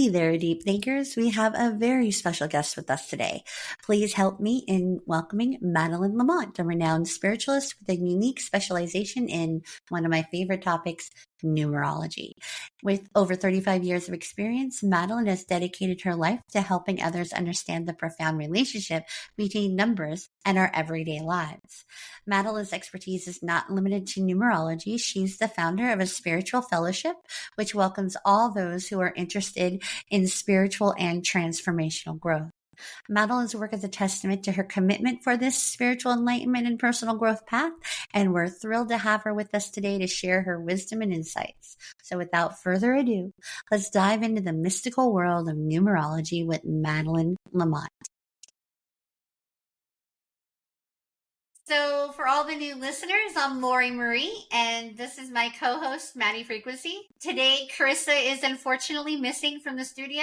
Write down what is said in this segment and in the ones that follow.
Hey there, deep thinkers. We have a very special guest with us today. Please help me in welcoming Madeline La Mont, a renowned spiritualist with a unique specialization in one of my favorite topics, numerology. With over 35 years of experience, Madeline has dedicated her life to helping others understand the profound relationship between numbers and our everyday lives. Madeline's expertise is not limited to numerology. She's the founder of a spiritual fellowship, which welcomes all those who are interested in spiritual and transformational growth. Madeline's work is a testament to her commitment for this spiritual enlightenment and personal growth path, and we're thrilled to have her with us today to share her wisdom and insights. So without further ado, let's dive into the mystical world of numerology with Madeline La Mont. So for all the new listeners, I'm Lori Marie, and this is my co-host, Matty Frequency. Today, Carissa is unfortunately missing from the studio,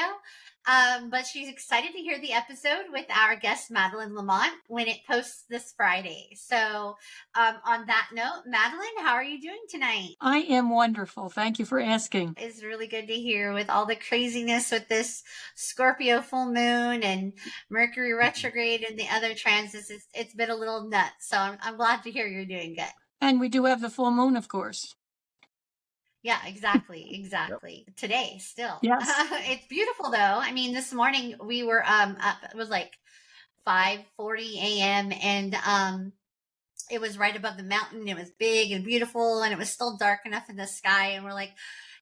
but she's excited to hear the episode with our guest, Madeline La Mont, when it posts this Friday. So on that note, Madeline, how are you doing tonight? I am wonderful. Thank you for asking. It's really good to hear with all the craziness with this Scorpio full moon and Mercury retrograde and the other transits. It's been a little nuts. So I'm glad to hear you're doing good. And we do have the full moon, of course. Yeah, exactly. Yep. Today still. Yes. It's beautiful though. I mean, this morning we were up, it was like 5:40 a.m. and it was right above the mountain. It was big and beautiful, and it was still dark enough in the sky, and we're like,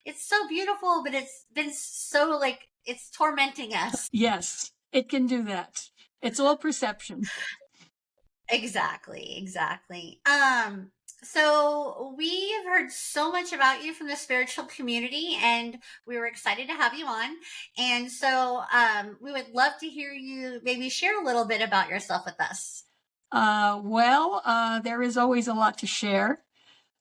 it's so beautiful, but it's been so like it's tormenting us. Yes, it can do that. It's all perception. Exactly. So we have heard so much about you from the spiritual community, and we were excited to have you on. And so we would love to hear you maybe share a little bit about yourself with us. There is always a lot to share.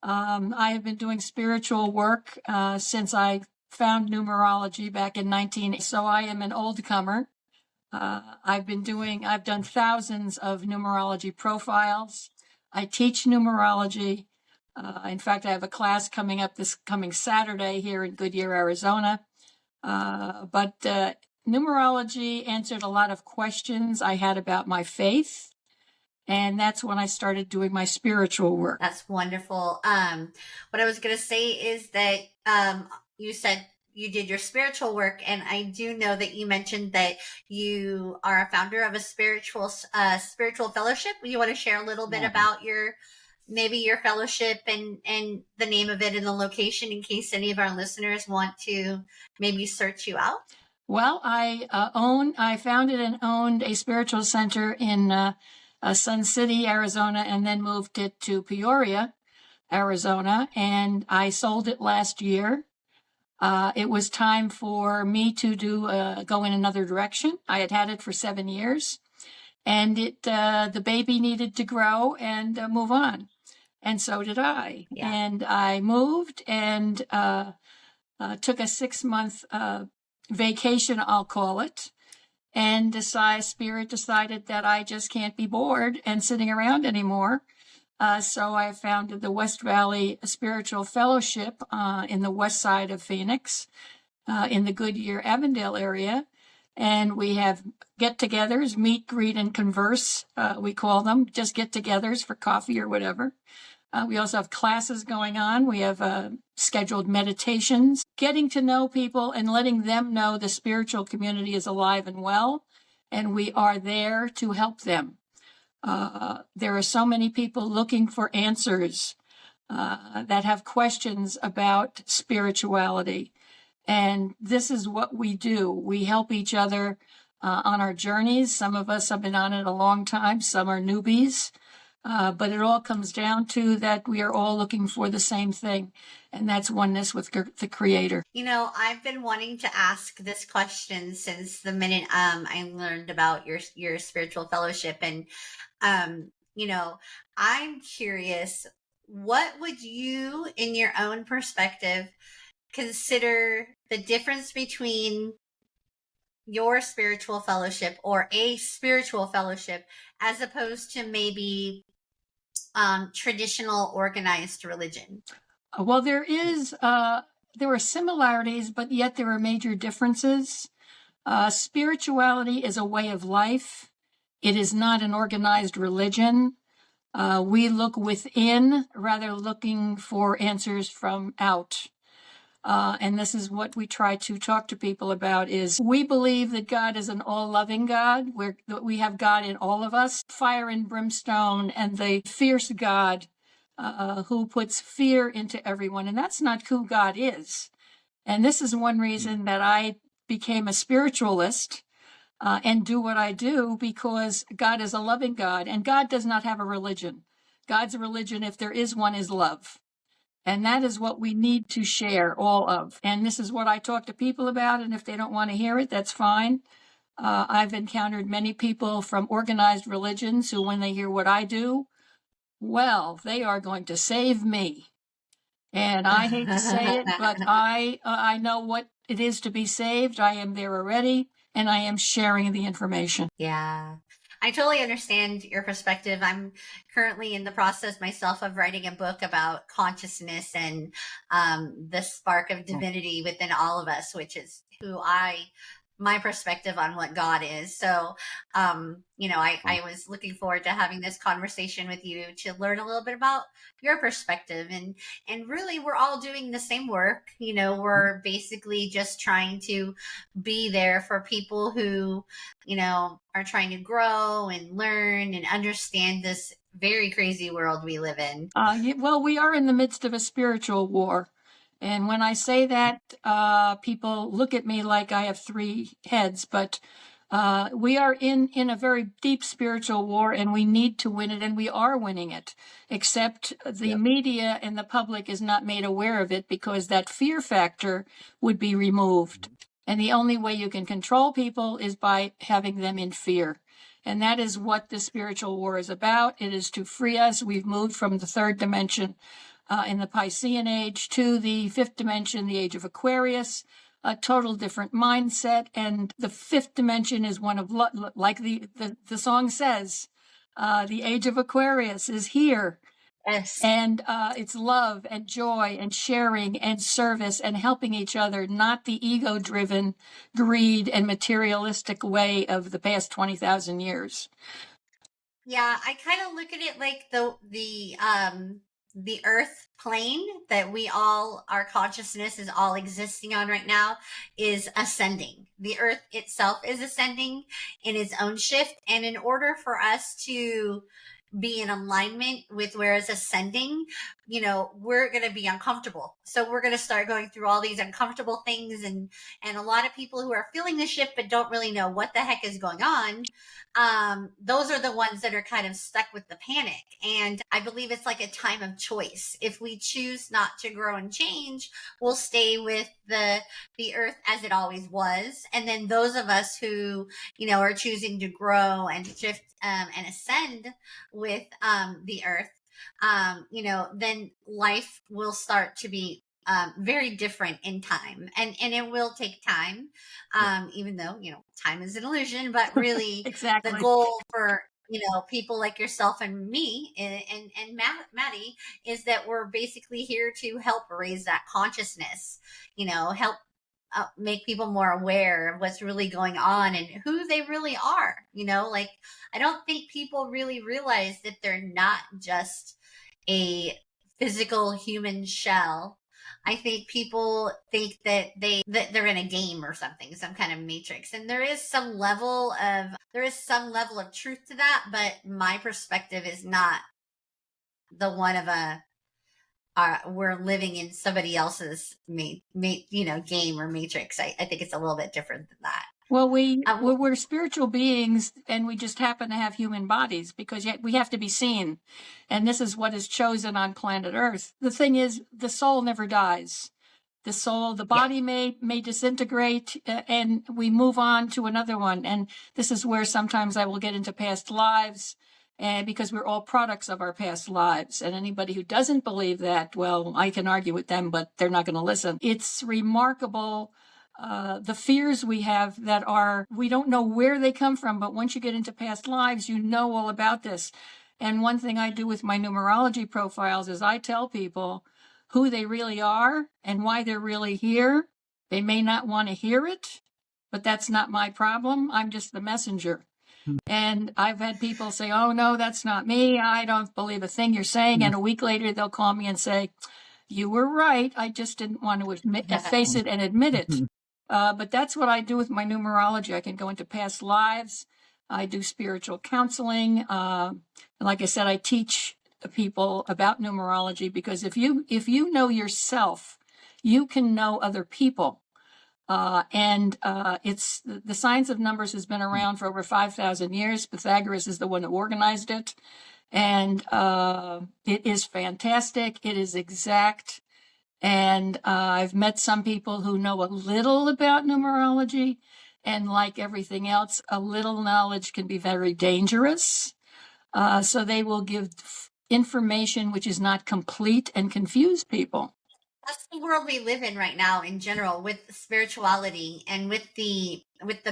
I have been doing spiritual work since I found numerology back in 1980. So I am an old comer. I've done thousands of numerology profiles. I teach numerology. In fact, I have a class coming up this coming Saturday here in Goodyear, Arizona. But numerology answered a lot of questions I had about my faith. And that's when I started doing my spiritual work. That's wonderful. What I was going to say is that you said you did your spiritual work, and I do know that you mentioned that you are a founder of a spiritual fellowship. You want to share a little bit about your fellowship and the name of it and the location in case any of our listeners want to maybe search you out? Well, I founded and owned a spiritual center in Sun City, Arizona, and then moved it to Peoria, Arizona, and I sold it last year. It was time for me to go in another direction. I had it for 7 years, and the baby needed to grow and move on, and so did I. Yeah. And I moved and took a 6-month vacation, I'll call it. And Spirit decided that I just can't be bored and sitting around anymore. So I founded the West Valley Spiritual Fellowship in the west side of Phoenix, in the Goodyear, Avondale area. And we have get-togethers, meet, greet, and converse, we call them, just get-togethers for coffee or whatever. We also have classes going on. We have scheduled meditations, getting to know people and letting them know the spiritual community is alive and well, and we are there to help them. There are so many people looking for answers that have questions about spirituality, and this is what we do. We help each other on our journeys. Some of us have been on it a long time. Some are newbies. But it all comes down to that we are all looking for the same thing, and that's oneness with the Creator. You know, I've been wanting to ask this question since the minute I learned about your spiritual fellowship, and you know, I'm curious, what would you, in your own perspective, consider the difference between your spiritual fellowship or a spiritual fellowship as opposed to maybe traditional organized religion? Well, there is there are similarities, but yet there are major differences. Spirituality is a way of life. It is not an organized religion. We look within rather looking for answers from out. And this is what we try to talk to people about is we believe that God is an all-loving God. We have God in all of us, fire and brimstone, and the fierce God who puts fear into everyone. And that's not who God is. And this is one reason that I became a spiritualist and do what I do, because God is a loving God, and God does not have a religion. God's religion, if there is one, is love. And that is what we need to share all of. And this is what I talk to people about. And if they don't want to hear it, that's fine. I've encountered many people from organized religions who, when they hear what I do, well, they are going to save me. And I hate to say it, but I know what it is to be saved. I am there already, and I am sharing the information. Yeah. I totally understand your perspective. I'm currently in the process myself of writing a book about consciousness and the spark of divinity within all of us, which is my perspective on what God is. So, I was looking forward to having this conversation with you to learn a little bit about your perspective. And really, we're all doing the same work. We're basically just trying to be there for people who, are trying to grow and learn and understand this very crazy world we live in. Well, we are in the midst of a spiritual war. And when I say that, people look at me like I have three heads, but we are in a very deep spiritual war, and we need to win it, and we are winning it, except the media and the public is not made aware of it, because that fear factor would be removed. And the only way you can control people is by having them in fear. And that is what the spiritual war is about. It is to free us. We've moved from the third dimension in the Piscean age to the fifth dimension, the age of Aquarius, a total different mindset. And the fifth dimension is one of, like the song says, the age of Aquarius is here. Yes. And it's love and joy and sharing and service and helping each other, not the ego-driven greed and materialistic way of the past 20,000 years. Yeah, I kind of look at it like the earth plane that our consciousness is all existing on right now is ascending. The earth itself is ascending in its own shift. And in order for us to be in alignment with where it's ascending, we're going to be uncomfortable. So we're going to start going through all these uncomfortable things. And a lot of people who are feeling the shift but don't really know what the heck is going on, those are the ones that are kind of stuck with the panic. And I believe it's like a time of choice. If we choose not to grow and change, we'll stay with the earth as it always was. And then those of us who, are choosing to grow and shift and ascend with the earth, then life will start to be very different in time, and it will take time, even though time is an illusion. But really, exactly. The goal for people like yourself and me and Matty is that we're basically here to help raise that consciousness, help make people more aware of what's really going on and who they really are. I don't think people really realize that they're not just a physical human shell. I think people think that they're in a game or something, some kind of matrix. And there is some level of truth to that, but my perspective is not the one of we're living in somebody else's game or matrix. I think it's a little bit different than that. Well, we're spiritual beings, and we just happen to have human bodies because yet we have to be seen. And this is what is chosen on planet Earth. The thing is, the soul never dies. The body may disintegrate, and we move on to another one. And this is where sometimes I will get into past lives, because we're all products of our past lives. And anybody who doesn't believe that, well, I can argue with them, but they're not going to listen. It's remarkable. The fears we have we don't know where they come from, but once you get into past lives, you know all about this. And one thing I do with my numerology profiles is I tell people, who they really are and why they're really here. They may not want to hear it, but that's not my problem. I'm just the messenger. And I've had people say, oh, no, that's not me. I don't believe a thing you're saying. And a week later, they'll call me and say, you were right. I just didn't want to face it and admit it. But that's what I do with my numerology. I can go into past lives. I do spiritual counseling. And like I said, I teach people about numerology, because if you know yourself, you can know other people. It's the science of numbers has been around for over 5,000 years. Pythagoras is the one who organized it. And it is fantastic. It is exact. And I've met some people who know a little about numerology. And like everything else, a little knowledge can be very dangerous. So they will give information which is not complete and confuse people. That's the world we live in right now in general, with spirituality and with the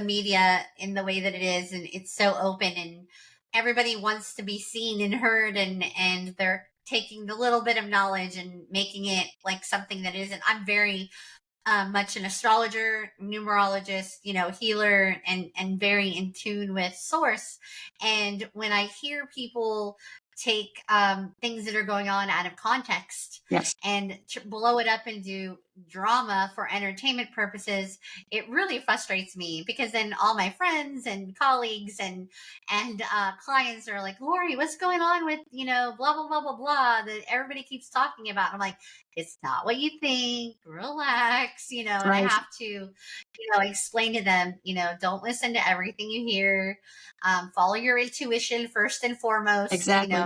media in the way that it is, and it's so open and everybody wants to be seen and heard, and they're taking the little bit of knowledge and making it like something that isn't. I'm very much an astrologer, numerologist, healer, and very in tune with source. And when I hear people take things that are going on out of context, yes, and blow it up into drama for entertainment purposes, it really frustrates me, because then all my friends and colleagues and clients are like, Lori, what's going on with blah blah blah blah blah that everybody keeps talking about? I'm like, it's not what you think, relax, and I have to explain to them, don't listen to everything you hear, follow your intuition first and foremost. Exactly.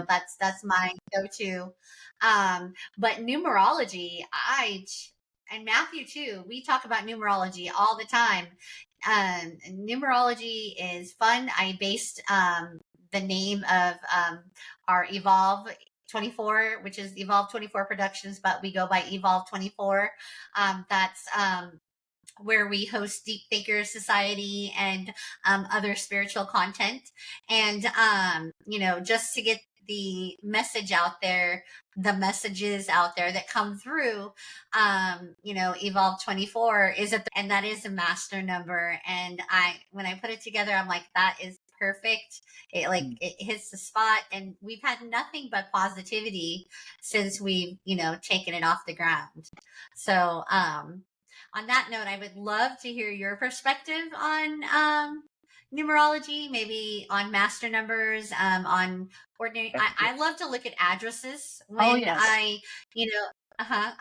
That's my go-to. But numerology, and Matthew too, we talk about numerology all the time. Numerology is fun. I based the name of our Evolve 24, which is Evolve 24 Productions, but we go by Evolve 24. That's where we host Deep Thynker Society and other spiritual content. And, just to get the message out there, the messages out there that come through, Evolve 24 is and that is a master number. And when I put it together, I'm like, that is perfect. It hits the spot, and we've had nothing but positivity since we've, taken it off the ground. So, on that note, I would love to hear your perspective on numerology, maybe on master numbers, on ordinary. I love to look at addresses when I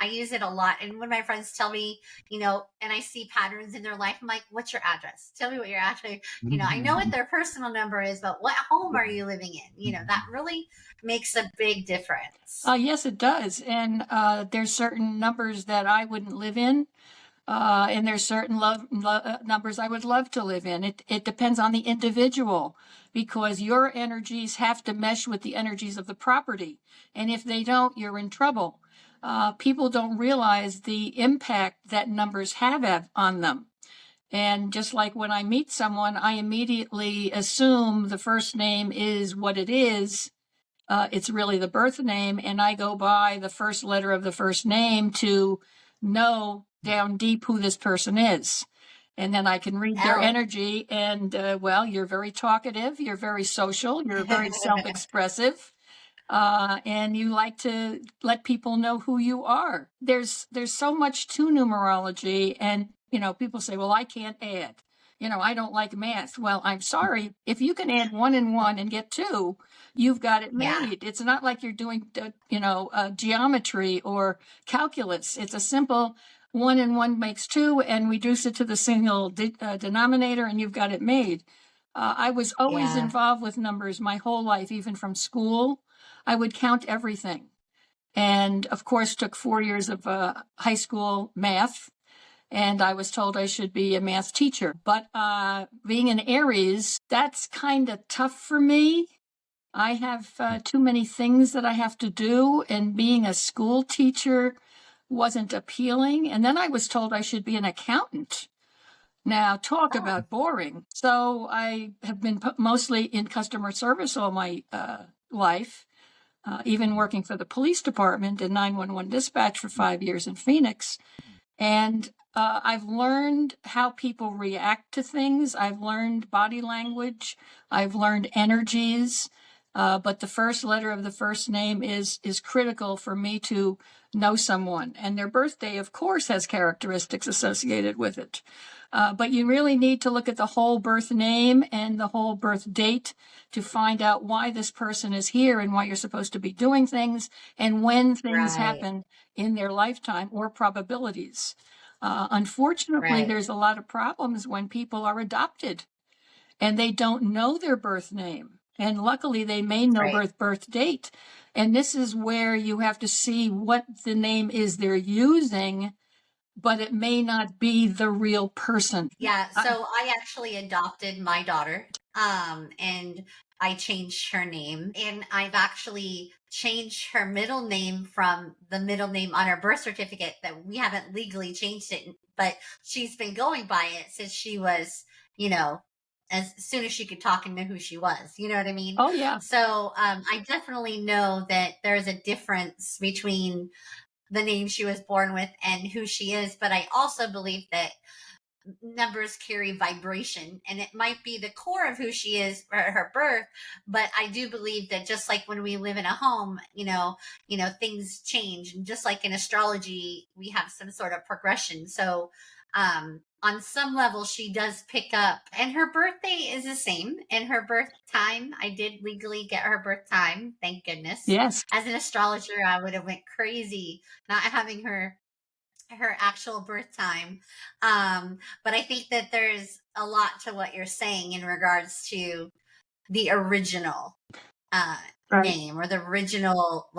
use it a lot. And when my friends tell me, and I see patterns in their life, I'm like, what's your address? Tell me what you're actually, I know what their personal number is, but what home are you living in? That really makes a big difference. Yes, it does. And there's certain numbers that I wouldn't live in. And there's certain numbers I would love to live in. It depends on the individual, because your energies have to mesh with the energies of the property. And if they don't, you're in trouble. People don't realize the impact that numbers have on them. And just like when I meet someone, I immediately assume the first name is what it is. It's really the birth name. And I go by the first letter of the first name to know down deep who this person is. And then I can read their energy. And, you're very talkative. You're very social. You're very self-expressive. And you like to let people know who you are. There's so much to numerology. And, people say, well, I can't add. I don't like math. Well, I'm sorry. If you can add 1 and 1 and get 2, you've got it made. Yeah. It's not like you're doing, geometry or calculus. It's a simple 1 and 1 makes 2, and reduce it to the single denominator, and you've got it made. I was always involved with numbers my whole life, even from school. I would count everything. And, of course, took 4 years of high school math. And I was told I should be a math teacher. But being an Aries, that's kind of tough for me. I have too many things that I have to do. And being a school teacher wasn't appealing. And then I was told I should be an accountant. Now, talk about boring. So I have been mostly in customer service all my life. even working for the police department and 911 dispatch for 5 years in Phoenix. And I've learned how people react to things. I've learned body language. I've learned energies. But the first letter of the first name is critical for me to know someone. And their birthday, of course, has characteristics associated with it. But you really need to look at the whole birth name and the whole birth date to find out why this person is here and why you're supposed to be doing things and when things happen in their lifetime or probabilities. Unfortunately, there's a lot of problems when people are adopted and they don't know their birth name. And luckily, they may know birth date. And this is where you have to see what the name is they're using, but it may not be the real person. Yeah, so I actually adopted my daughter, and I changed her name, and I've actually changed her middle name from the middle name on her birth certificate. That we haven't legally changed it, but she's been going by it since she was, as soon as she could talk and know who she was. You know what I mean? Oh, yeah. So I definitely know that there's a difference between the name she was born with and who she is. But I also believe that numbers carry vibration, and it might be the core of who she is at her birth. But I do believe that just like when we live in a home, things change. And just like in astrology, we have some sort of progression. So, on some level, she does pick up, and her birthday is the same. And her birth time, I did legally get her birth time, thank goodness. Yes. As an astrologer, I would have went crazy not having her actual birth time. But I think that there's a lot to what you're saying in regards to the original name or the original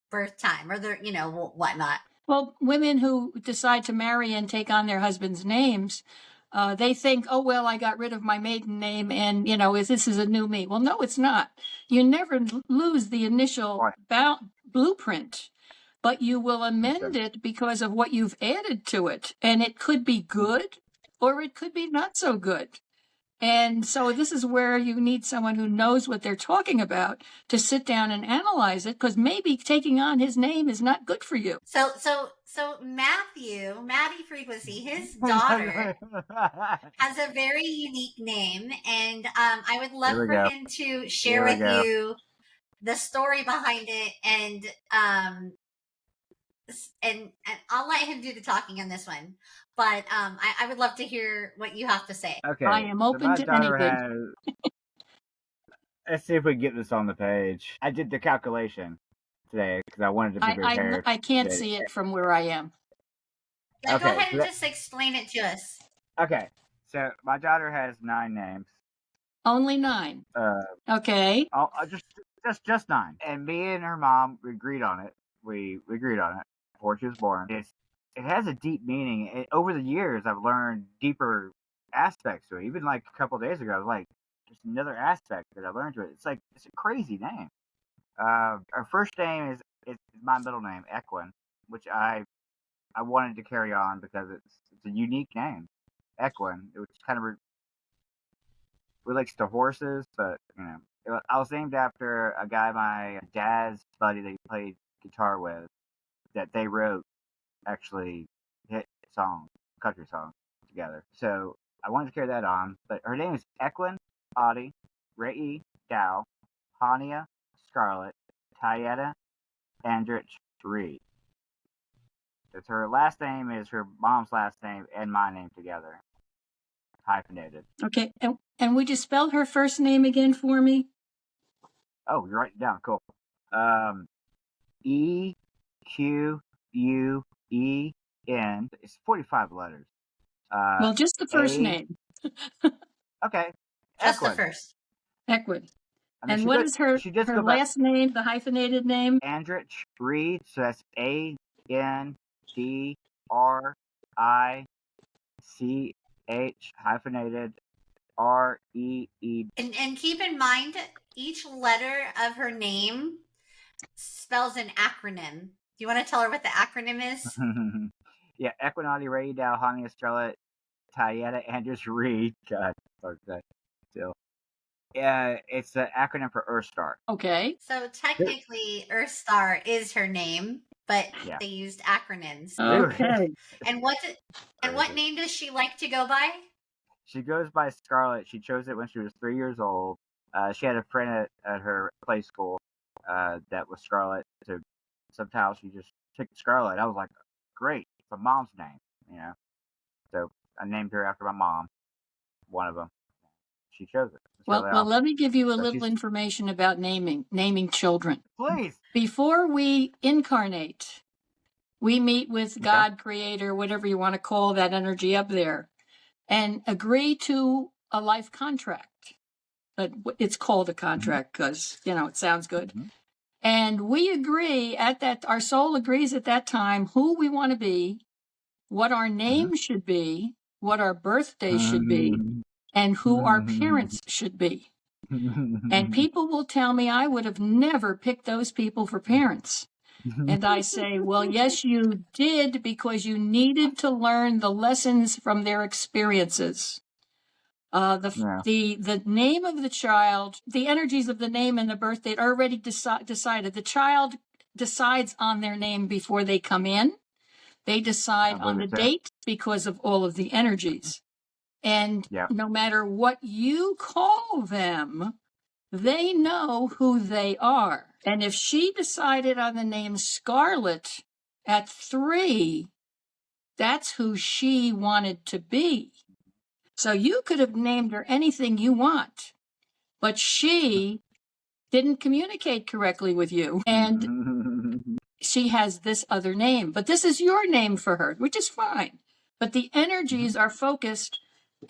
birth time or the whatnot. Well, women who decide to marry and take on their husband's names, they think, oh, well, I got rid of my maiden name and, this is a new me. Well, no, it's not. You never lose the initial blueprint, but you will amend it because of what you've added to it. And it could be good or it could be not so good. And so this is where you need someone who knows what they're talking about to sit down and analyze it, because maybe taking on his name is not good for you. So Matty Frequency, his daughter has a very unique name, and I would love for him to share with you the story behind it, and I'll let him do the talking on this one. But I would love to hear what you have to say. Okay. I am open to anything. Let's see if we can get this on the page. I did the calculation today because I wanted to be prepared. I can't see it from where I am. Yeah, go ahead and just explain it to us. Okay. So my daughter has 9 names. Only 9. Okay. Just 9. And me and her mom agreed on it. We agreed on it before she was born. It has a deep meaning. Over the years, I've learned deeper aspects to it. Even like a couple of days ago, I was like, there's another aspect that I learned to it. It's a crazy name. Our first name is my middle name, Equin, which I wanted to carry on because it's a unique name, Equin. It was kind of relates to horses, but I was named after a guy my dad's buddy that he played guitar with, that they wrote actually hit country songs together. So I wanted to carry that on, but her name is Equin Audie Ray Dow Hania Scarlett Tieta Andrich Reed. It's her last name is her mom's last name and my name together, hyphenated. Okay, and would you spell her first name again for me? Oh, you're writing it down. Cool. EQUEN. It's 45 letters. Well, just the first name. Okay. Just the first. Equid. And what is her last name, the hyphenated name? Andrich Reed. So that's ANDRICH hyphenated REE. And keep in mind, each letter of her name spells an acronym. Do you want to tell her what the acronym is? Yeah, Equinati Ray Dow Hania Scarlett Tieta Andrich Reed. God, still. It's an acronym for Earth Star. Okay. So technically, Earth Star is her name, but Yeah. they used acronyms. Okay. And what name does she like to go by? She goes by Scarlett. She chose it when she was 3 years old. She had a friend at her play school that was Scarlett. So somehow she just picked Scarlett. I was like, great, it's a mom's name, you know. So I named her after my mom. One of them. She chose it. Well, really well, awesome. let me give you a So little information about naming children. Please. Before we incarnate, we meet with God, Creator, whatever you want to call that energy up there, and agree to a life contract. But it's called a contract because, it sounds good. Mm-hmm. And we agree our soul agrees at that time who we want to be, what our name should be, what our birthday should be, and who our parents should be. And people will tell me I would have never picked those people for parents. And I say, well, yes, you did, because you needed to learn the lessons from their experiences. The name of the child, the energies of the name and the birth date are already decided. The child decides on their name before they come in. They decide on the date because of all of the energies. And no matter what you call them, they know who they are. And if she decided on the name Scarlett at 3, that's who she wanted to be. So you could have named her anything you want, but she didn't communicate correctly with you. And she has this other name, but this is your name for her, which is fine. But the energies are focused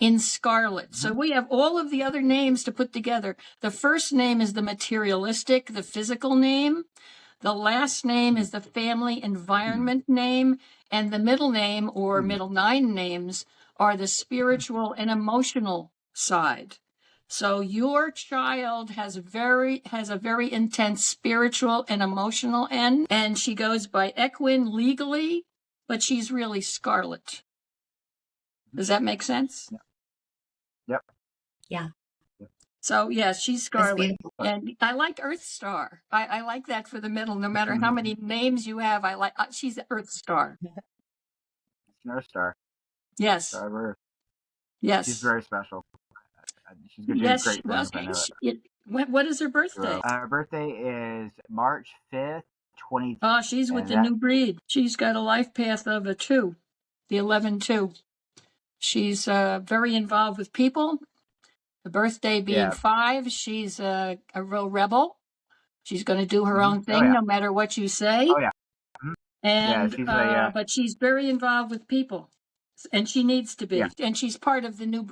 in Scarlet. So we have all of the other names to put together. The first name is the materialistic, the physical name. The last name is the family environment name. And the middle name, or middle 9 names, are the spiritual and emotional side. So your child has a very intense spiritual and emotional end, and she goes by Equine legally, but she's really Scarlet. Does that make sense? Yep. Yeah. So yes, she's Scarlet, and I like Earth Star. I like that for the middle. No matter how many names you have, I like. She's Earth Star. Earth Star. Yes. Star of Earth. Yes. She's very special. She's going to do great things. I know what is her birthday? Her birthday is March 5th, 20. Oh, she's with the new breed. She's got a life path of a 2, the 11-2. She's very involved with people. The birthday being 5, she's a real rebel. She's going to do her own thing no matter what you say. Oh, yeah. And but she's very involved with people, and she needs to be. Yeah. And she's part of the new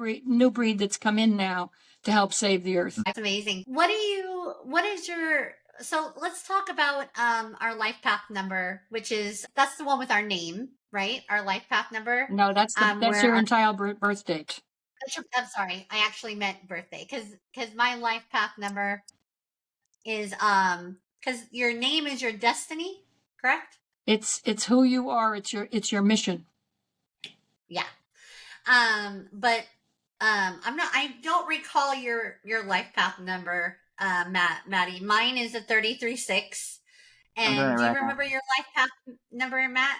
breed that's come in now to help save the earth. That's amazing. So let's talk about our life path number, that's the one with our name, right? Our life path number. No, that's your entire birth date. I'm sorry. I actually meant birthday because my life path number is because your name is your destiny, correct? It's who you are. It's your mission. Yeah. But I don't recall your life path number, Matty. Mine is a 33-6. And do you remember your life path number, Matt?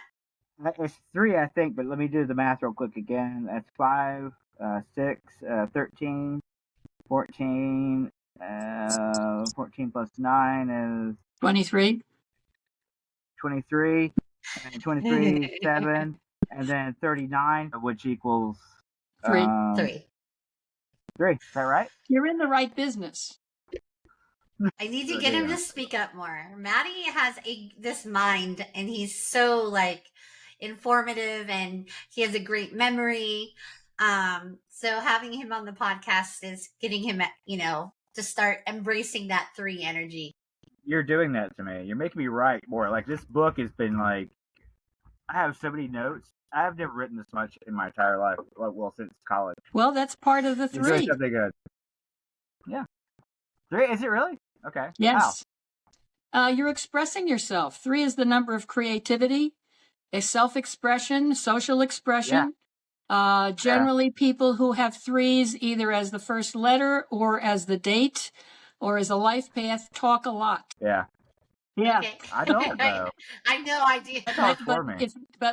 It's 3, I think, but let me do the math real quick again. That's 5, 6, 13, 14, 14 plus 9 is 23. 23, and 23, 7, and then 39, which equals 3. 3. 3. Is that right? You're in the right business. I need to get him to speak up more. Matty has this mind, and he's so informative, and he has a great memory. So having him on the podcast is getting him, to start embracing that 3 energy. You're doing that to me. You're making me write more. This book has been I have so many notes. I have never written this much in my entire life. Well, since college. Well, that's part of the 3. You're doing something good. Yeah. 3? Is it really? Okay. Yes. Wow. You're expressing yourself. 3 is the number of creativity, a self-expression, social expression. Generally, people who have threes, either as the first letter or as the date or as a life path, talk a lot. Yeah. Yeah. Okay. I don't know. I have no idea. That talks for me.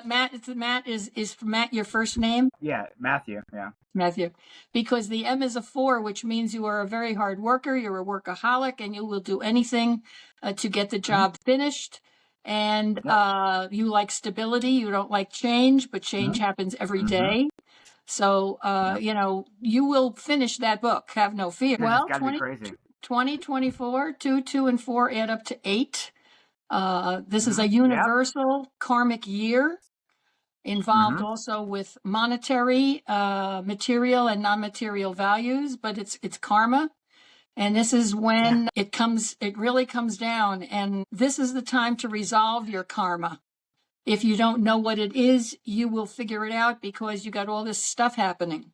Matt is Matt your first name? Yeah, Matthew. Yeah. Matthew. Because the M is a 4, which means you are a very hard worker, you're a workaholic, and you will do anything to get the job finished. And you like stability, you don't like change, but change happens every day. So, you know, you will finish that book, have no fear. Well, It's gotta be crazy. 2024, 2, 2, and 4 add up to 8. This is a universal karmic year, involved also with monetary, material, and non-material values, but it's karma. And this is when it really comes down. And this is the time to resolve your karma. If you don't know what it is, you will figure it out because you got all this stuff happening.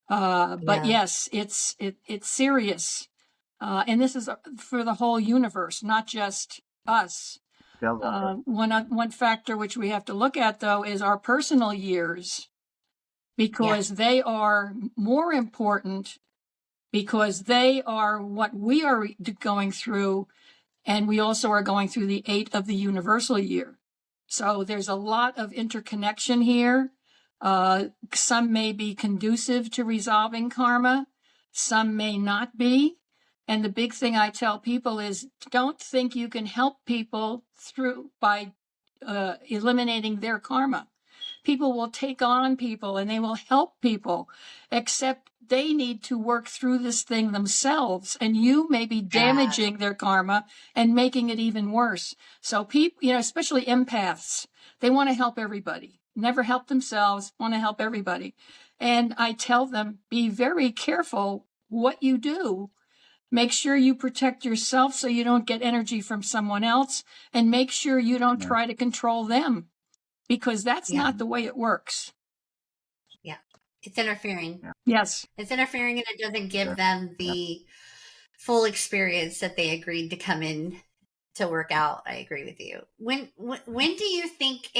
But yes, it's serious. And this is for the whole universe, not just us. One factor which we have to look at, though, is our personal years, because they are more important, because they are what we are going through, and we also are going through the 8 of the universal year. So there's a lot of interconnection here. Some may be conducive to resolving karma, some may not be. And the big thing I tell people is, don't think you can help people by eliminating their karma. People will take on people and they will help people, except they need to work through this thing themselves. And you may be damaging their karma and making it even worse. So people, you know, especially empaths, they want to help everybody, never help themselves, want to help everybody. And I tell them, be very careful what you do. Make sure you protect yourself so you don't get energy from someone else, and make sure you don't try to control them, because that's not the way it works. Yeah. It's interfering. Yes. It's interfering, and it doesn't give them the full experience that they agreed to come in to work out. I agree with you. When do you think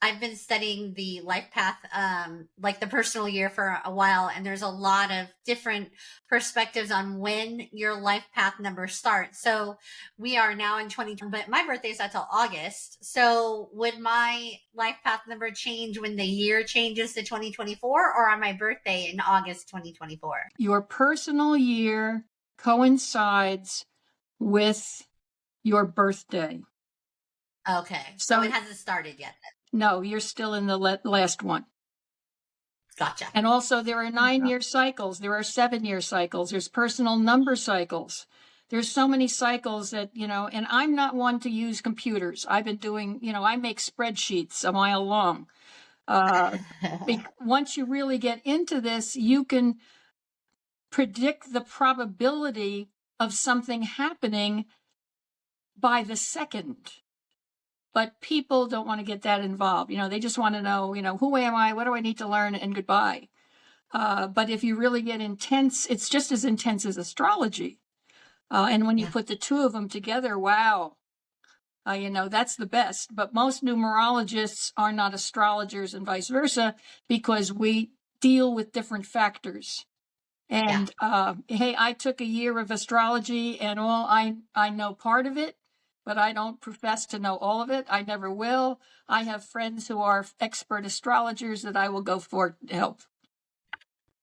I've been studying the life path, like the personal year for a while, and there's a lot of different perspectives on when your life path number starts. So we are now in 2020, but my birthday is not till August. So would my life path number change when the year changes to 2024, or on my birthday in August 2024? Your personal year coincides with your birthday. Okay. So it hasn't started yet then. No, you're still in the last one. Gotcha. And also there are 9-year cycles. There are 7-year cycles. There's personal number cycles. There's so many cycles that, you know, and I'm not one to use computers. I've been doing, you know, I make spreadsheets a mile long. Once you really get into this, you can predict the probability of something happening by the second. But people don't want to get that involved. You know, they just want to know, you know, who am I? What do I need to learn? And goodbye. But if you really get intense, it's just as intense as astrology. And when you put the two of them together, wow, you know, that's the best. But most numerologists are not astrologers and vice versa, because we deal with different factors. And hey, I took a year of astrology, and all I know part of it, but I don't profess to know all of it. I never will. I have friends who are expert astrologers that I will go for to help.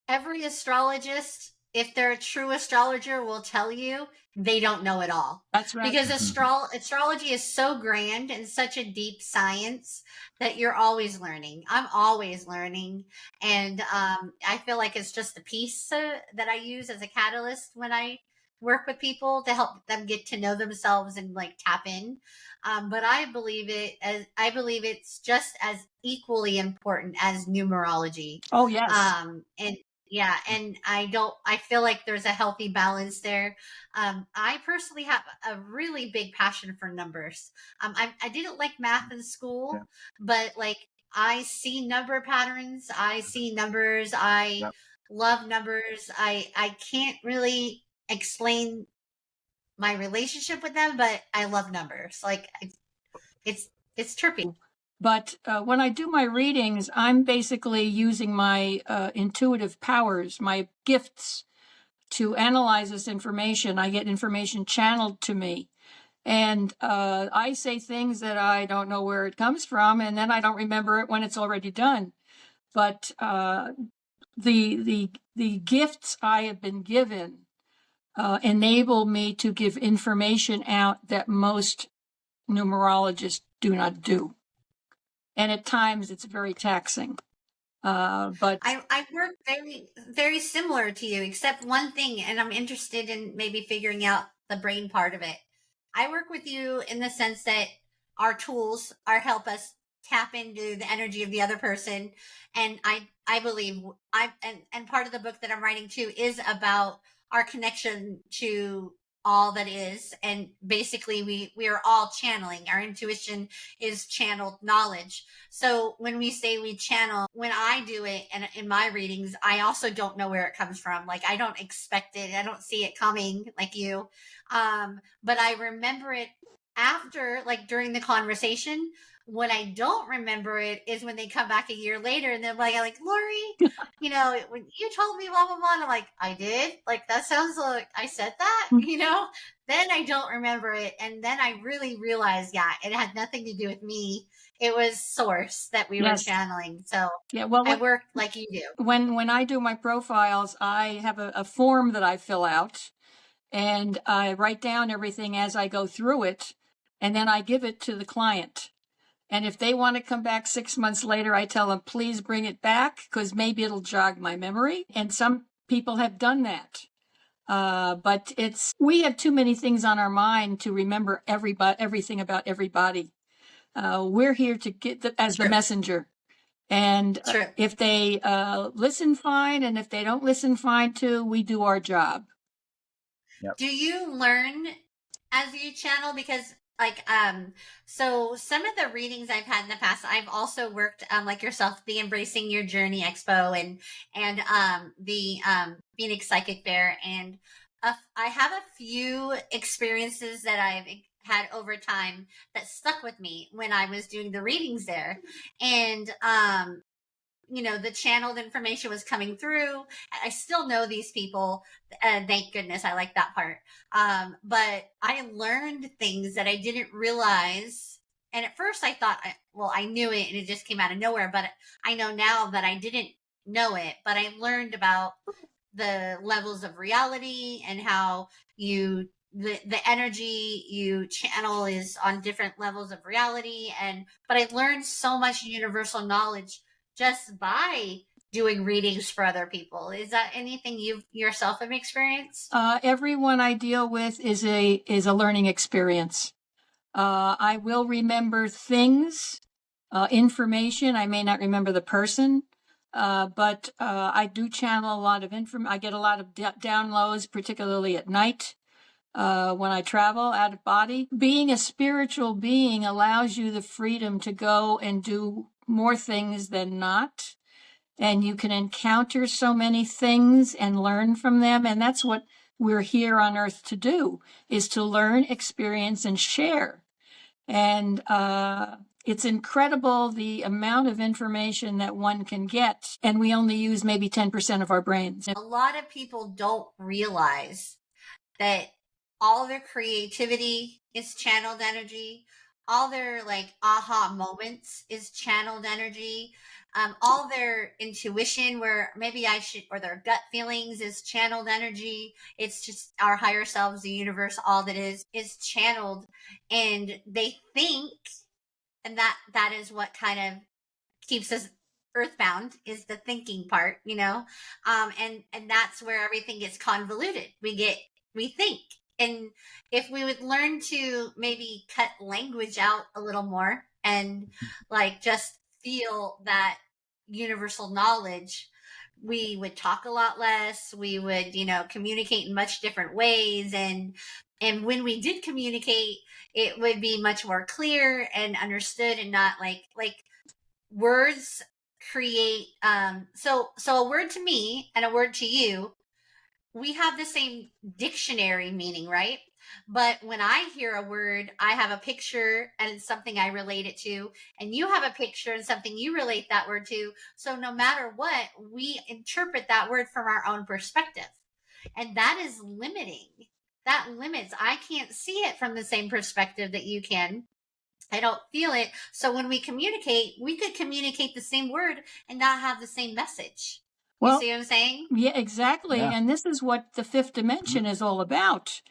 Every astrologist, if they're a true astrologer, will tell you they don't know it all. That's right. Because astrology is so grand and such a deep science that you're always learning. I'm always learning. And I feel like it's just a piece that I use as a catalyst when I work with people to help them get to know themselves and like tap in. But I believe it's just as equally important as numerology. Oh, yes. And I feel like there's a healthy balance there. I personally have a really big passion for numbers. I didn't like math in school, but like I see number patterns. I see numbers. I love numbers. I can't really explain my relationship with them, but I love numbers. Like it's trippy. But when I do my readings, I'm basically using my intuitive powers, my gifts, to analyze this information. I get information channeled to me. And I say things that I don't know where it comes from, and then I don't remember it when it's already done. But the gifts I have been given enable me to give information out that most numerologists do not do. And at times it's very taxing. But I work very, very similar to you, except one thing, and I'm interested in maybe figuring out the brain part of it. I work with you in the sense that our tools are help us tap into the energy of the other person. And I believe and part of the book that I'm writing too is about our connection to all that is. And basically we are all channeling. Our intuition is channeled knowledge. So when we say we channel, when I do it and in my readings, I also don't know where it comes from. Like I don't expect it. I don't see it coming like you. But I remember it after, like during the conversation. When I don't remember it is when they come back a year later and they're like, Lori, when you told me blah, blah, blah. And I'm like, I did? Like, that sounds like I said that, Then I don't remember it. And then I really realized, yeah, it had nothing to do with me. It was source that we were channeling. So yeah, well, I work like you do. When I do my profiles, I have a form that I fill out, and I write down everything as I go through it, and then I give it to the client. And if they want to come back 6 months later, I tell them, please bring it back because maybe it'll jog my memory. And some people have done that. But we have too many things on our mind to remember everything about everybody. We're here to get as the messenger. And if they listen fine, and if they don't listen fine too, we do our job. Yep. Do you learn as you channel? Because so some of the readings I've had in the past, I've also worked like yourself, the Embracing Your Journey Expo and the Phoenix Psychic Fair, and I have a few experiences that I've had over time that stuck with me when I was doing the readings there, and the channeled information was coming through. I still know these people. Thank goodness. I like that part. But I learned things that I didn't realize. And at first I thought, I knew it and it just came out of nowhere. But I know now that I didn't know it. But I learned about the levels of reality and how the energy you channel is on different levels of reality. But I learned so much universal knowledge just by doing readings for other people. Is that anything you yourself have experienced? Everyone I deal with is a learning experience. I will remember things, information. I may not remember the person, but I do channel a lot of information. I get a lot of downloads, particularly at night. When I travel out of body. Being a spiritual being allows you the freedom to go and do more things than not. And you can encounter so many things and learn from them. And that's what we're here on earth to do, is to learn, experience, and share. And it's incredible the amount of information that one can get. And we only use maybe 10% of our brains. A lot of people don't realize that all their creativity is channeled energy. All their aha moments is channeled energy. All their intuition, where maybe or their gut feelings, is channeled energy. It's just our higher selves, the universe, all that is channeled. And they think, and that is what kind of keeps us earthbound, is the thinking part, and that's where everything gets convoluted. We think. And if we would learn to maybe cut language out a little more and just feel that universal knowledge, we would talk a lot less. We would, communicate in much different ways. And when we did communicate, it would be much more clear and understood, and not like words create. So a word to me and a word to you, we have the same dictionary meaning, right? But when I hear a word, I have a picture and it's something I relate it to, and you have a picture and something you relate that word to. So no matter what, we interpret that word from our own perspective. And that is limiting. That limits. I can't see it from the same perspective that you can. I don't feel it. So when we could communicate the same word and not have the same message. You Well, see what I'm saying? yeah, exactly. Yeah. And this is what the fifth dimension is all about.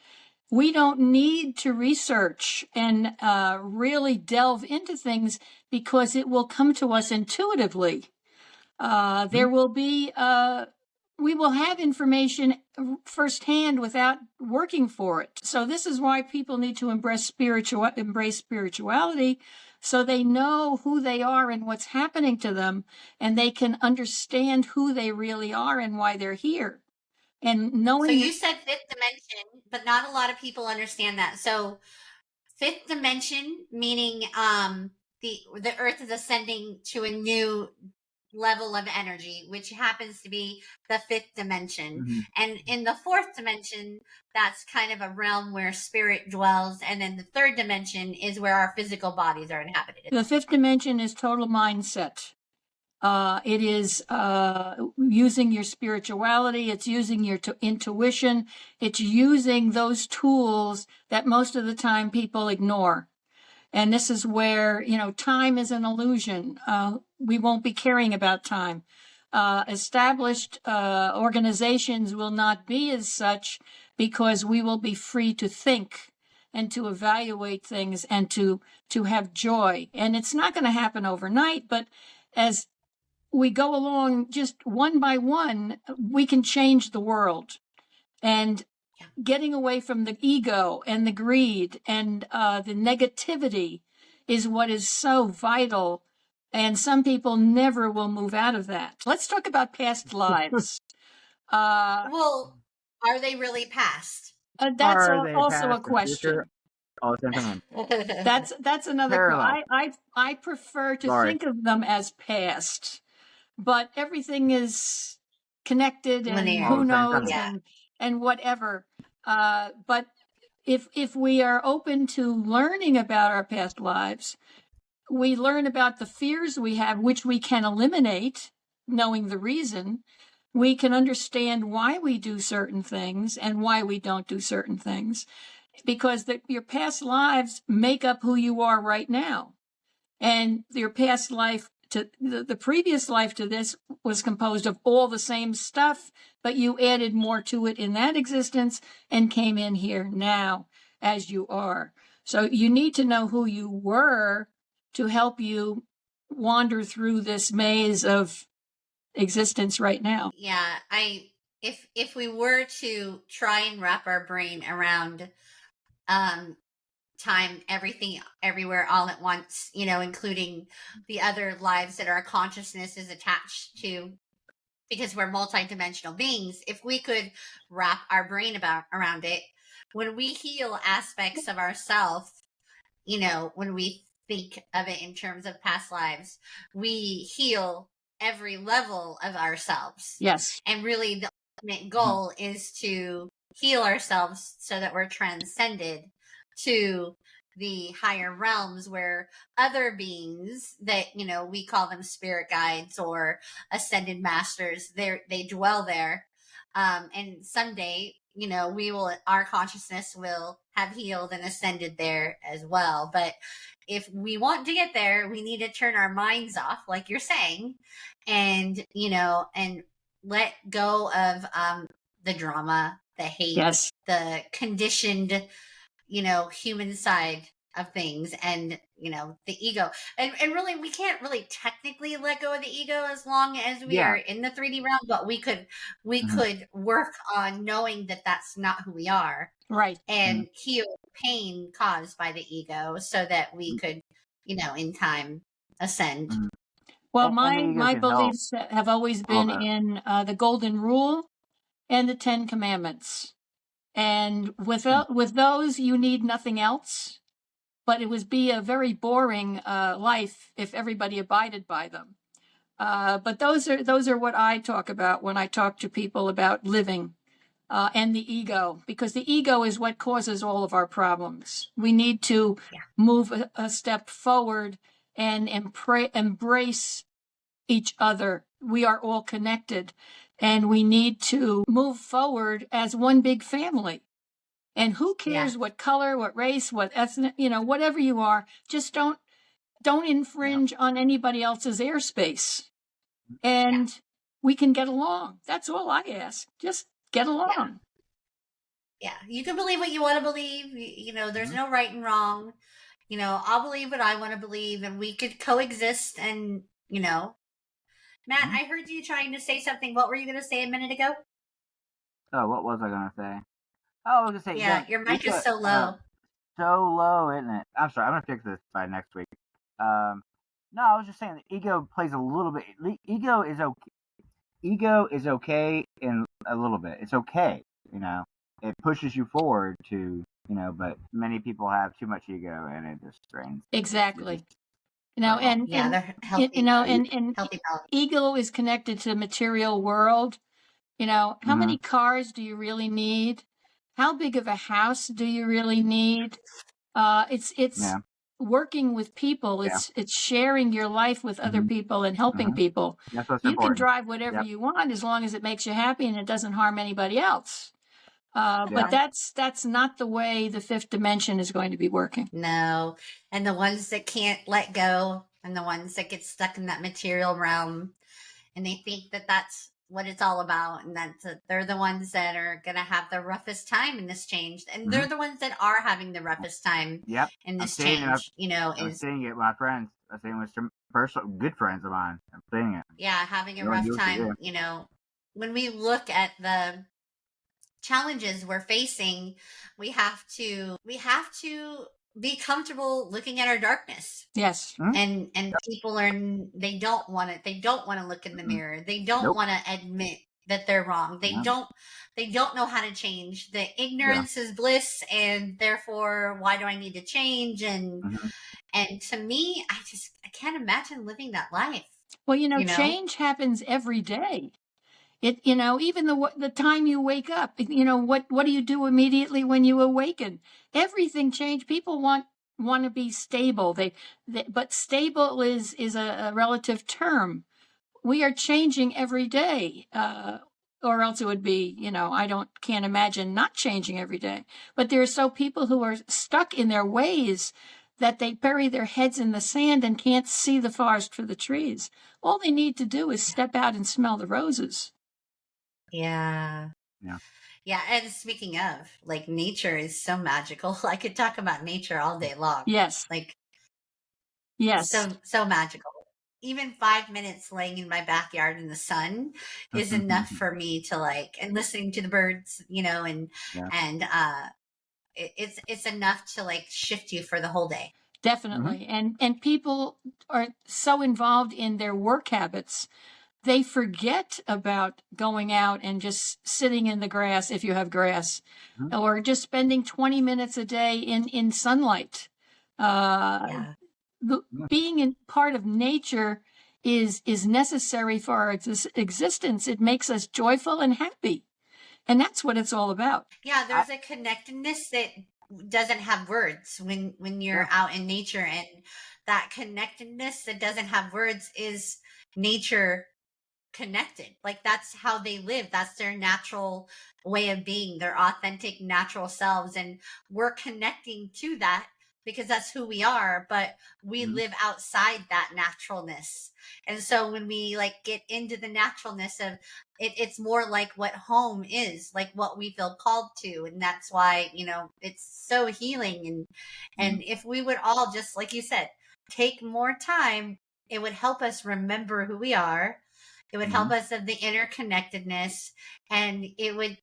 We don't need to research and really delve into things because it will come to us intuitively. There will be, we will have information firsthand without working for it. So this is why people need to embrace spirituality, so they know who they are and what's happening to them, and they can understand who they really are and why they're here. And knowing. So you said fifth dimension, but not a lot of people understand that. So fifth dimension, meaning the earth is ascending to a new level of energy, which happens to be the fifth dimension. Mm-hmm. And in the fourth dimension, that's kind of a realm where spirit dwells. And then the third dimension is where our physical bodies are inhabited. The fifth dimension is total mindset. It is using your spirituality. It's using your intuition. It's using those tools that most of the time people ignore. And this is where, time is an illusion. We won't be caring about time. Established organizations will not be as such because we will be free to think and to evaluate things and to have joy. And it's not going to happen overnight, but as we go along just one by one, we can change the world. And getting away from the ego and the greed and the negativity is what is so vital. And some people never will move out of that. Let's talk about past lives. Well, are they really past? That's also a question. That's another question. I prefer to think of them as past, but everything is connected and Linear. who knows Yeah. and whatever. But if we are open to learning about our past lives, we learn about the fears we have, which we can eliminate, knowing the reason. We can understand why we do certain things and why we don't do certain things, because your past lives make up who you are right now. And your past life to the previous life to this was composed of all the same stuff, but you added more to it in that existence and came in here now as you are. So you need to know who you were to help you wander through this maze of existence right now. Yeah, if we were to try and wrap our brain around time, everything, everywhere, all at once, including the other lives that our consciousness is attached to, because we're multidimensional beings, if we could wrap our brain around it, when we heal aspects of ourself, when we think of it in terms of past lives, we heal every level of ourselves. Yes. And really the ultimate goal is to heal ourselves so that we're transcended to the higher realms where other beings that, we call them spirit guides or ascended masters, they dwell there. And someday, our consciousness will have healed and ascended there as well. But if we want to get there, we need to turn our minds off, like you're saying, and, and let go of the drama, the hate, yes, the conditioned, human side of things, and, the ego. And really, we can't really technically let go of the ego as long as we are in the 3D realm, but we could work on knowing that that's not who we are. Right. And heal pain caused by the ego so that we could, in time ascend. Well, my beliefs have always been in the Golden Rule and the 10 Commandments. And with those, you need nothing else. But it would be a very boring life if everybody abided by them. But those are what I talk about when I talk to people about living. and the ego, because the ego is what causes all of our problems. We need to move a step forward and embrace each other. We are all connected, and we need to move forward as one big family. And who cares what color, what race, what ethnic, whatever you are, just don't infringe on anybody else's airspace. And we can get along. That's all I ask. Just get along. Yeah. You can believe what you want to believe. There's no right and wrong. I'll believe what I want to believe, and we could coexist. And, Matt, I heard you trying to say something. What were you going to say a minute ago? Oh, what was I going to say? Oh, I was going to say, your mic is so low. So low, isn't it? I'm sorry. I'm going to fix this by next week. No, I was just saying the ego plays a little bit. Ego is okay. Ego is okay in a little bit. It's okay, It pushes you forward to, but many people have too much ego, and it just strains. Exactly. They're healthy. Healthy ego is connected to the material world. How many cars do you really need? How big of a house do you really need? It's working with people. It's sharing your life with other people and helping people. That's what's you important. Can drive whatever you want as long as it makes you happy and it doesn't harm anybody else. But that's not the way the fifth dimension is going to be working. No. And the ones that can't let go, and the ones that get stuck in that material realm, and they think that that's what it's all about, and they're the ones that are going to have the roughest time in this change, and they're the ones that are having the roughest time in this change. I'm seeing it with my friends. I'm seeing it with some good friends of mine. I'm seeing it. Yeah, having a rough time. When we look at the challenges we're facing, we have to be comfortable looking at our darkness. Yes. And people they don't want to look in the mirror. They don't want to admit that they're wrong. They don't know how to change. The ignorance is bliss, and therefore why do I need to change? And to me, I can't imagine living that life. Well, change happens every day. It, even the time you wake up, what do you do immediately when you awaken? Everything changed. People want to be stable. But stable is a relative term. We are changing every day, or else it would be, can't imagine not changing every day. But there are people who are stuck in their ways that they bury their heads in the sand and can't see the forest for the trees. All they need to do is step out and smell the roses. Yeah. And speaking of, nature is so magical. I could talk about nature all day long. Yes. Yes. So magical. Even 5 minutes laying in my backyard in the sun is enough for me to and listening to the birds, and it's enough to shift you for the whole day. Definitely. And people are so involved in their work habits, they forget about going out and just sitting in the grass, if you have grass, or just spending 20 minutes a day in sunlight. Being part of nature is necessary for our existence. It makes us joyful and happy. And that's what it's all about. Yeah, there's a connectedness that doesn't have words when you're out in nature. And that connectedness that doesn't have words is nature connected. That's how they live. That's their natural way of being, their authentic natural selves. And we're connecting to that because that's who we are, but we live outside that naturalness. And so when we get into the naturalness of it, it's more like what home is, what we feel called to. And that's why, it's so healing. And if we would all just, like you said, take more time, it would help us remember who we are. It would help us of the interconnectedness, and it would,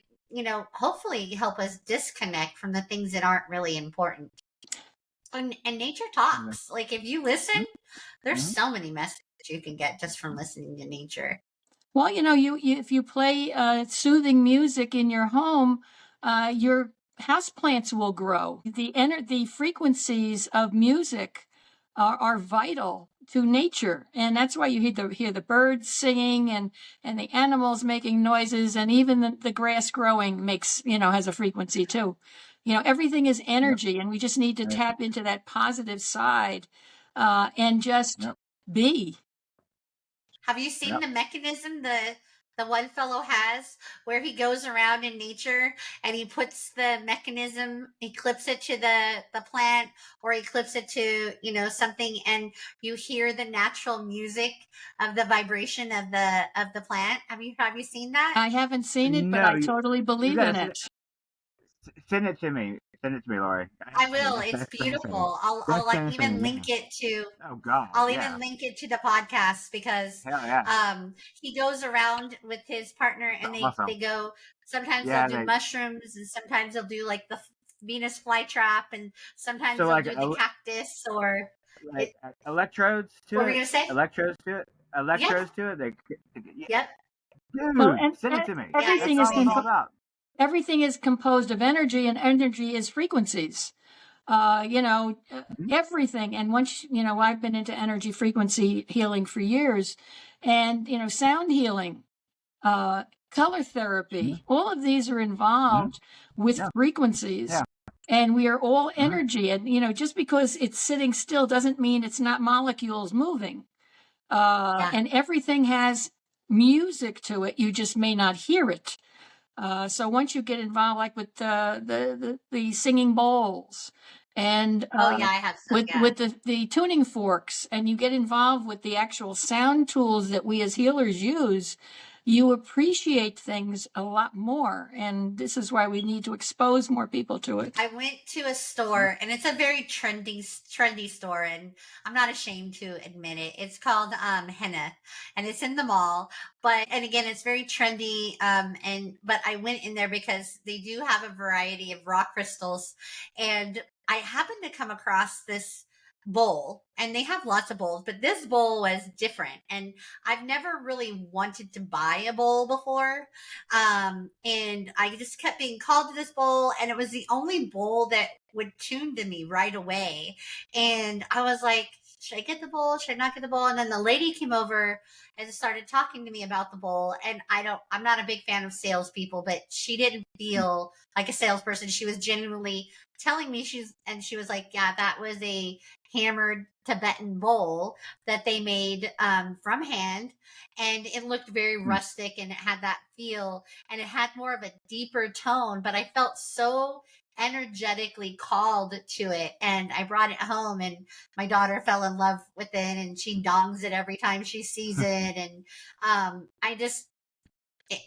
hopefully help us disconnect from the things that aren't really important. And nature talks. If you listen, there's so many messages you can get just from listening to nature. Well, you if you play soothing music in your home, your houseplants will grow. The frequencies of music are vital. to nature, and that's why you hear the birds singing and the animals making noises, and even the grass growing makes, has a frequency too. Everything is energy, and we just need to tap into that positive side, and just be. Have you seen the mechanism the one fellow has where he goes around in nature and he puts the mechanism, he clips it to the plant, or he clips it to, something, and you hear the natural music of the vibration of the plant? Have you seen that? I haven't seen it, but No, I totally believe in it. Send it to me. Send it to me, Lori. I will. It's beautiful. I'll like even link it to. Oh God. I'll even link it to the podcast because Hell yeah. he goes around with his partner and they go, sometimes they'll do mushrooms, and sometimes they'll do like the Venus flytrap, and sometimes they'll do the cactus, or like electrodes to it. What were you gonna say? Electrodes to it. Electrodes to it. Yep. Dude, send it to me. Everything That's all about. Everything is composed of energy, and energy is frequencies. Everything. And once, I've been into energy frequency healing for years, and, sound healing, color therapy, all of these are involved with frequencies. Yeah. And we are all energy. And, just because it's sitting still doesn't mean it's not molecules moving. And everything has music to it. You just may not hear it. So once you get involved, like with the singing bowls, and I have some, with the tuning forks, and you get involved with the actual sound tools that we as healers use, you appreciate things a lot more. And this is why we need to expose more people to it. I went to a store, and it's a very trendy store, and I'm not ashamed to admit it. It's called Henna, and it's in the mall. And again, it's very trendy. But I went in there because they do have a variety of rock crystals, and I happened to come across this bowl, and they have lots of bowls, but this bowl was different, and I've never really wanted to buy a bowl before, and I just kept being called to this bowl, and it was the only bowl that would tune to me right away, and I was like, should I get the bowl? Should I not get the bowl? And then the lady came over and started talking to me about the bowl. And I'm not a big fan of salespeople, but she didn't feel like a salesperson. She was genuinely telling me she was like, yeah, that was a hammered Tibetan bowl that they made from hand. And it looked very rustic, and it had that feel, and it had more of a deeper tone, but I felt so energetically called to it, and I brought it home, and my daughter fell in love with it, and she dongs it every time she sees it. And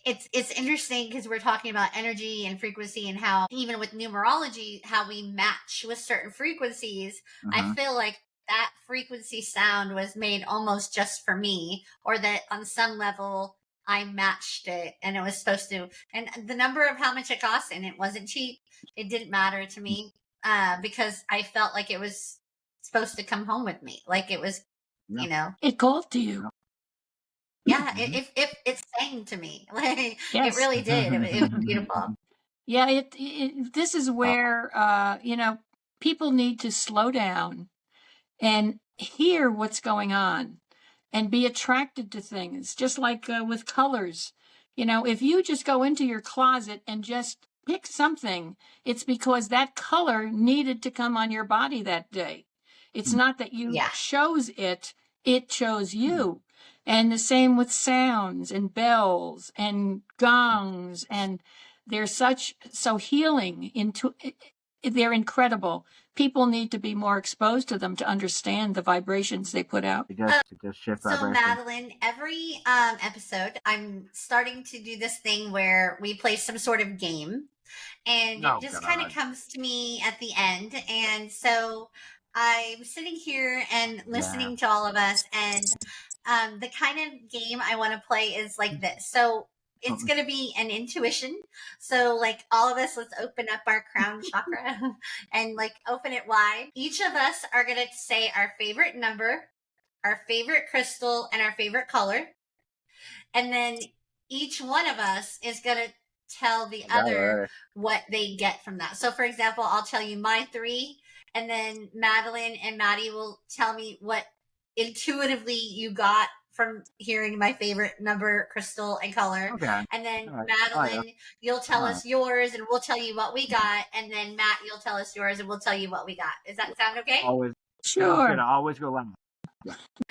it's interesting because we're talking about energy and frequency, and how even with numerology, how we match with certain frequencies. I feel like that frequency sound was made almost just for me, or that on some level I matched it, and it was supposed to, and the number of how much it cost, and it wasn't cheap. It didn't matter to me, because I felt like it was supposed to come home with me. Like it was, it called to you. Yeah. It sang to me. Like It really did. It was beautiful. Yeah. This is where, people need to slow down and hear what's going on, and be attracted to things, just like with colors. If you just go into your closet and just pick something, it's because that color needed to come on your body that day. It's not that you chose it, it chose you. And the same with sounds and bells and gongs, and they're so healing. They're incredible. People need to be more exposed to them to understand the vibrations they put out. Just shift so vibration. Madeline, every episode, I'm starting to do this thing where we play some sort of game, and it just kind of comes to me at the end. And so I'm sitting here and listening to all of us, and the kind of game I want to play is like this. So it's going to be an intuition. So like all of us, let's open up our crown chakra and like open it wide. Each of us are going to say our favorite number, our favorite crystal, and our favorite color. And then each one of us is going to tell the other what they get from that. So for example, I'll tell you my 3, and then Madeline and Matty will tell me what intuitively you got from hearing my favorite number, crystal, and color. Okay. And then All right. Madeline, you'll tell All us yours and we'll tell you what we got. And then Matt, you'll tell us yours and we'll tell you what we got. Does that sound okay? Always. Sure. I always go last.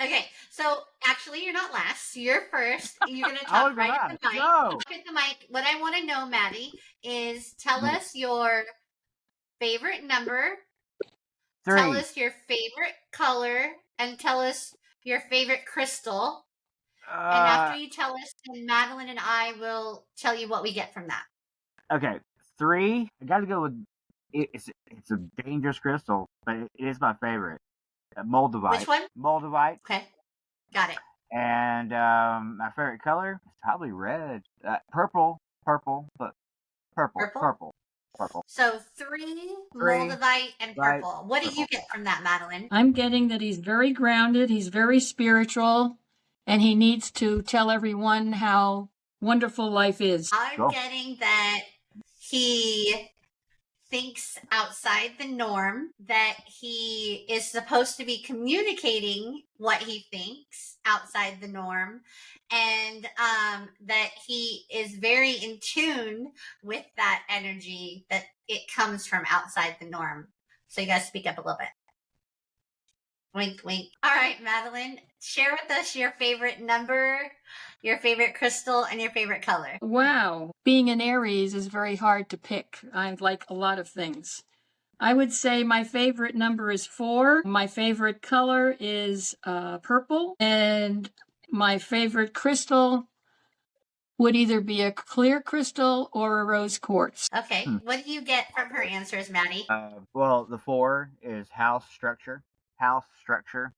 Okay, so actually you're not last. You're first. You're going to talk right at the mic. No. Talk at the mic. What I want to know, Maddie, is tell us your favorite number, 3. tell us your favorite color, and tell us your favorite crystal. And after you tell us, then Madeline and I will tell you what we get from that. Okay, 3. I got to go with it's a dangerous crystal, but it is my favorite. Moldavite. Which one? Moldavite. Okay, got it. And my favorite color is probably red. Purple. So 3, Moldavite, and purple. What do you get from that, Madeline? I'm getting that he's very grounded, he's very spiritual, and he needs to tell everyone how wonderful life is. I'm getting that he thinks outside the norm, that he is supposed to be communicating what he thinks outside the norm, and that he is very in tune with that energy, that it comes from outside the norm. So you guys speak up a little bit. Wink, wink. All right, Madeline, share with us your favorite number, your favorite crystal, and your favorite color. Wow. Being an Aries is very hard to pick. I like a lot of things. I would say my favorite number is 4. My favorite color is purple. And my favorite crystal would either be a clear crystal or a rose quartz. Okay. What do you get from her answers, Maddie? Well, the 4 is house structure. Structure.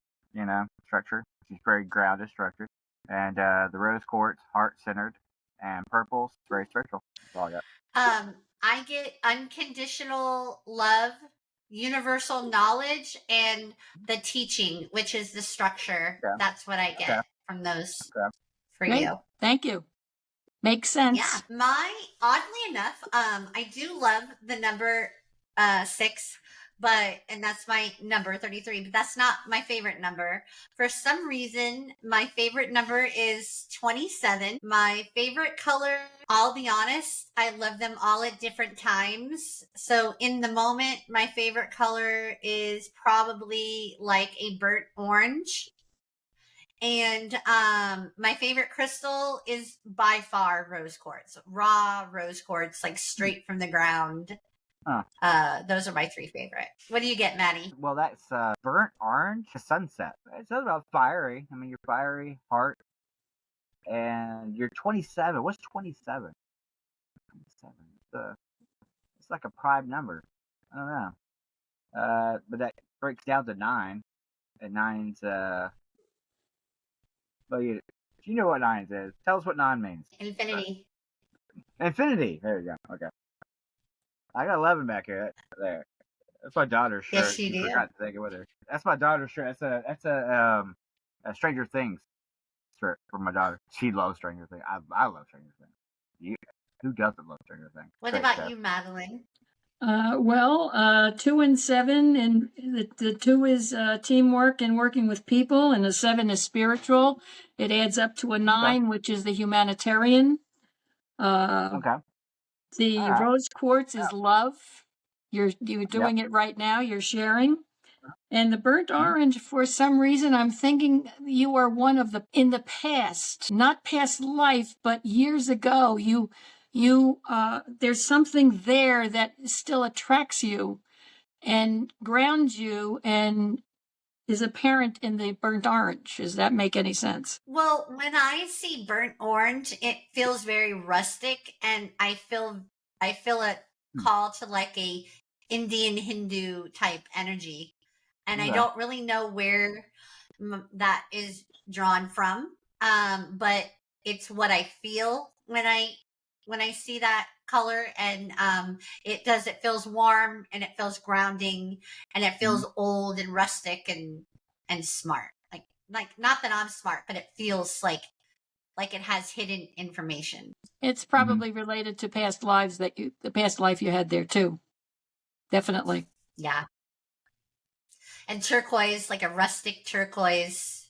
She's very grounded, structured. And the rose quartz, heart-centered. And purple's very spiritual. That's all I got. I get unconditional love, universal knowledge, and the teaching, which is the structure. Okay. That's what I get from those for you. Thank you. Makes sense. Yeah. Oddly enough, I do love the number 6. And that's my number 33, but that's not my favorite number. For some reason, my favorite number is 27. My favorite color, I'll be honest, I love them all at different times. So in the moment, my favorite color is probably like a burnt orange. And my favorite crystal is by far rose quartz, raw rose quartz, like straight from the ground. Those are my 3 favorite. What do you get, Matty? Well, that's burnt orange to sunset. It's about fiery. I mean, you're fiery, heart, and you're 27. What's 27? 27. It's like a prime number. I don't know. But that breaks down to 9. And 9's well, you know what 9 is. Tell us what 9 means. Infinity. Infinity. There you go. Okay. I got 11 back here. There. That's my daughter's shirt. Yes, you do. Forgot to take it with her. That's my daughter's shirt. That's a Stranger Things shirt for my daughter. She loves Stranger Things. I love Stranger Things. Who doesn't love Stranger Things? What about you, Madeline? 2 and 7, and the 2 is teamwork and working with people, and the 7 is spiritual. It adds up to a 9, which is the humanitarian. Okay. The rose quartz is love. You're doing it right now. You're sharing. And the burnt orange, for some reason, I'm thinking you are one of in the past, not past life, but years ago, there's something there that still attracts you and grounds you and is apparent in the burnt orange. Does that make any sense? Well, when I see burnt orange, it feels very rustic, and I feel a call to like a Indian Hindu type energy. And I don't really know where that is drawn from. But it's what I feel when I see that color, and it feels warm, and it feels grounding, and it feels old and rustic and smart. Like not that I'm smart, but it feels like it has hidden information. It's probably related to past lives the past life you had there too. Definitely. Yeah. And turquoise, like a rustic turquoise,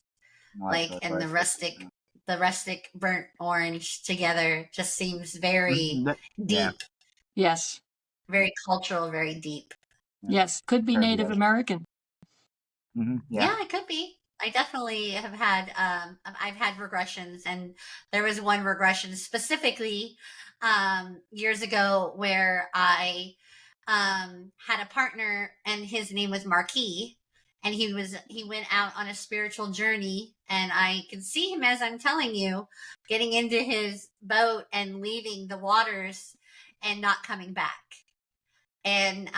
like, and the rustic burnt orange together just seems very deep. Yeah. Yes. Very cultural, very deep. Yes. Could be Native American. Yeah, it could be. I definitely have had, I've had regressions, and there was one regression specifically years ago where I had a partner, and his name was Marquis, and he went out on a spiritual journey, and I could see him, as I'm telling you, getting into his boat and leaving the waters and not coming back. And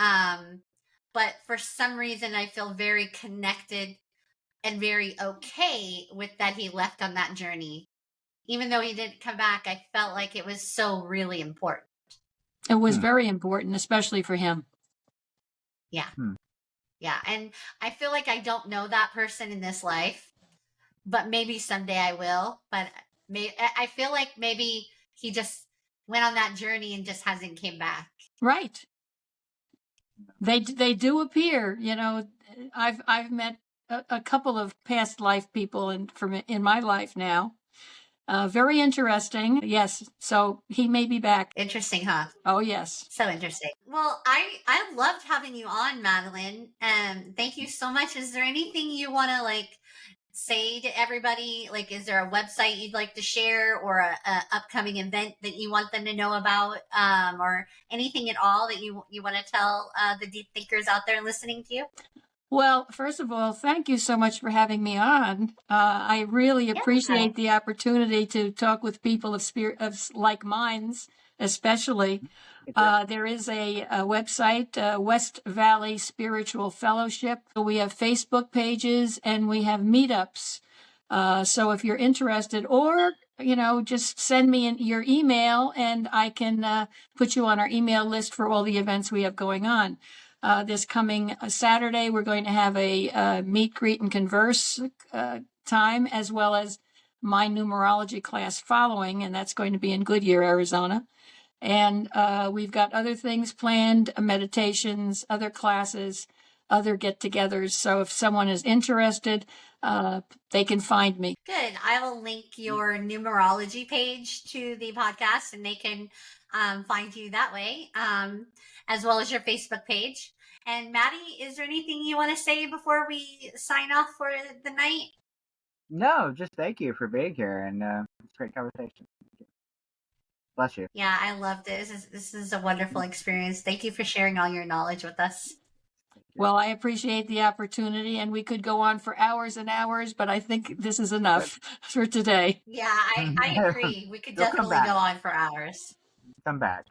but for some reason I feel very connected and very okay with that he left on that journey. Even though he didn't come back, I felt like it was so really important. It was very important, especially for him. Yeah. Yeah. And I feel like I don't know that person in this life, but maybe someday I will. But I feel like maybe he just went on that journey and just hasn't came back. Right. They do appear, you know. I've met a couple of past life people in my life now. Very interesting. Yes. So he may be back. Interesting, huh? Oh, yes. So interesting. Well, I loved having you on, Madeline. Thank you so much. Is there anything you want to say to everybody? Like, is there a website you'd like to share, or a upcoming event that you want them to know about, or anything at all that you want to tell the deep thinkers out there listening to you? Well, first of all, thank you so much for having me on. I really appreciate the opportunity to talk with people of like minds, especially. There is a website, West Valley Spiritual Fellowship. We have Facebook pages, and we have meetups. So if you're interested, or just send me your email, and I can put you on our email list for all the events we have going on. This coming Saturday, we're going to have a meet, greet, and converse time, as well as my numerology class following, and that's going to be in Goodyear, Arizona. And we've got other things planned, meditations, other classes, other get-togethers. So if someone is interested, they can find me. Good. I will link your numerology page to the podcast, and they can find you that way, as well as your Facebook page. And Matty, is there anything you want to say before we sign off for the night? No, just thank you for being here, and it's a great conversation. Bless you. Yeah, I loved it. This is a wonderful experience. Thank you for sharing all your knowledge with us. Well, I appreciate the opportunity, and we could go on for hours and hours, but I think this is enough for today. Yeah, I agree. We could definitely go on for hours. Come back.